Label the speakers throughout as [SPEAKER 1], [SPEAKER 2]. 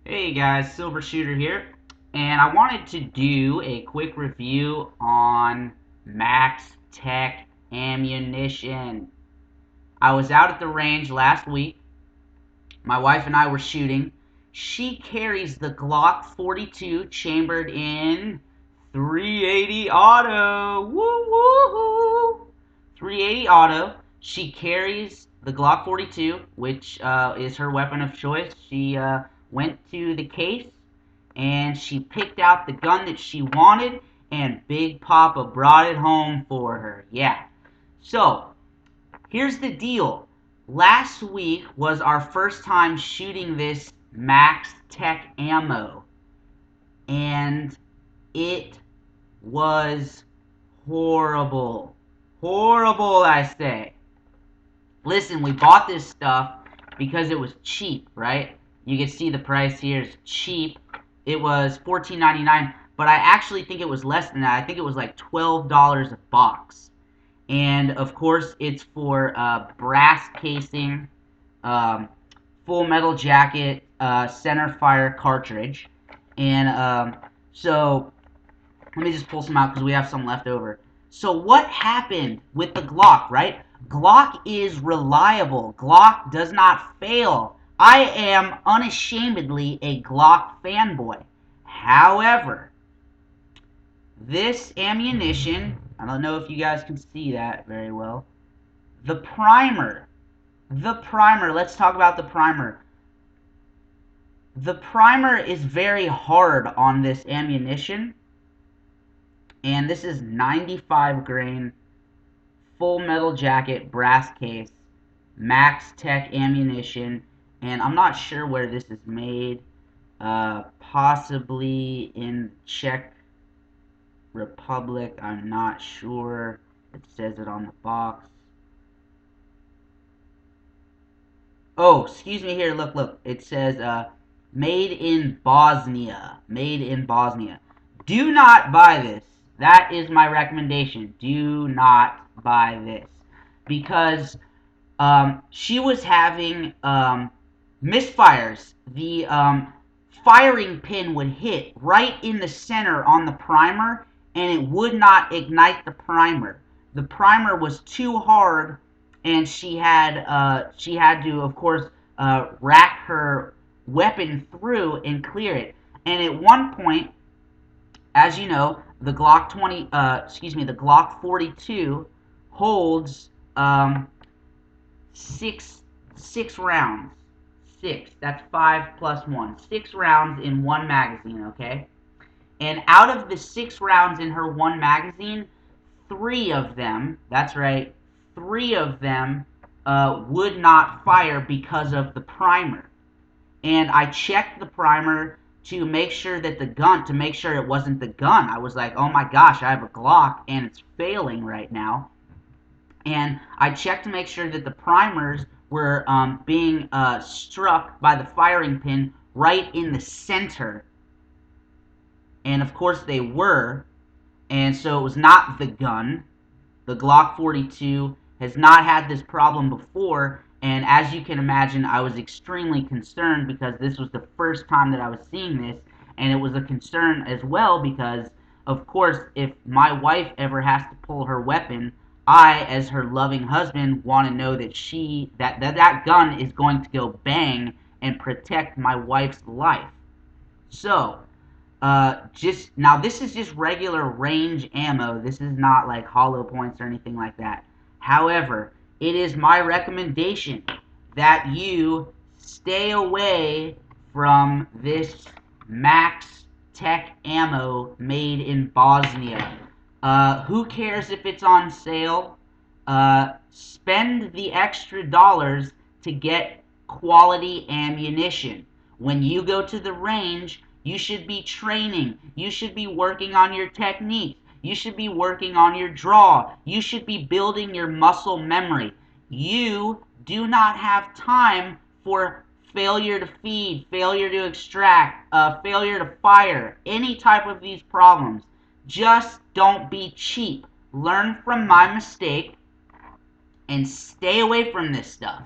[SPEAKER 1] Hey guys, Silver Shooter here, and I wanted to do a quick review on MaXXTech ammunition. I was out at the range last week. My wife and I were shooting. She carries the Glock 42 chambered in 380 auto. Woo woo! 380 auto. She carries the Glock 42, which is her weapon of choice. She went to the case and she picked out the gun that she wanted, and Big Papa brought it home for her. Yeah. So, here's the deal. Last week was our first time shooting this MaXXTech ammo, and it was horrible. Horrible, I say. Listen, we bought this stuff because it was cheap, right? You can see the price here is cheap. It was $14.99, but I actually think it was less than that. I think it was like $12 a box. And of course, it's for brass casing, um, full metal jacket, center fire cartridge. And so let me just pull some out because we have some left over. So what happened with the Glock, right? Glock is reliable. Glock does not fail. I am unashamedly a Glock fanboy. However, this ammunition, I don't know if you guys can see that very well. The primer. Let's talk about the primer. The primer is very hard on this ammunition. And this is 95 grain, full metal jacket, brass case, MaXXTech ammunition. And I'm not sure where this is made. Possibly in Czech Republic. I'm not sure. It says it on the box. Oh, excuse me here. Look. It says made in Bosnia. Made in Bosnia. Do not buy this. That is my recommendation. Do not buy this. Because she was having misfires. The firing pin would hit right in the center on the primer, and it would not ignite the primer. The primer was too hard, and she had to, of course, rack her weapon through and clear it. And at one point, as you know, the the Glock 42 holds six rounds. Six. That's 5 plus 1. 6 rounds in one magazine. Okay. And out of the 6 rounds in her one magazine, three of them. That's right. Three of them would not fire because of the primer. And I checked the primer to make sure that to make sure it wasn't the gun. I was like, oh my gosh, I have a Glock and it's failing right now. And I checked to make sure that the primers were being struck by the firing pin right in the center. And of course they were. And so it was not the gun. The Glock 42 has not had this problem before, and as you can imagine, I was extremely concerned because this was the first time that I was seeing this, and it was a concern as well because, of course, if my wife ever has to pull her weapon, I, as her loving husband, want to know that that gun is going to go bang and protect my wife's life. So, just now, this is just regular range ammo. This is not like hollow points or anything like that. However, it is my recommendation that you stay away from this MaXXTech ammo made in Bosnia. Who cares if it's on sale? Spend the extra dollars to get quality ammunition. When you go to the range, you should be training. You should be working on your technique. You should be working on your draw. You should be building your muscle memory. You do not have time for failure to feed, failure to extract, failure to fire, any type of these problems. Just don't be cheap. Learn from my mistake and stay away from this stuff.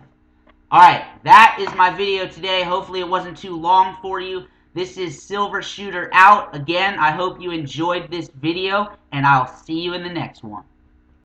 [SPEAKER 1] Alright, that is my video today. Hopefully it wasn't too long for you. This is Silver Shooter out. Again, I hope you enjoyed this video, and I'll see you in the next one.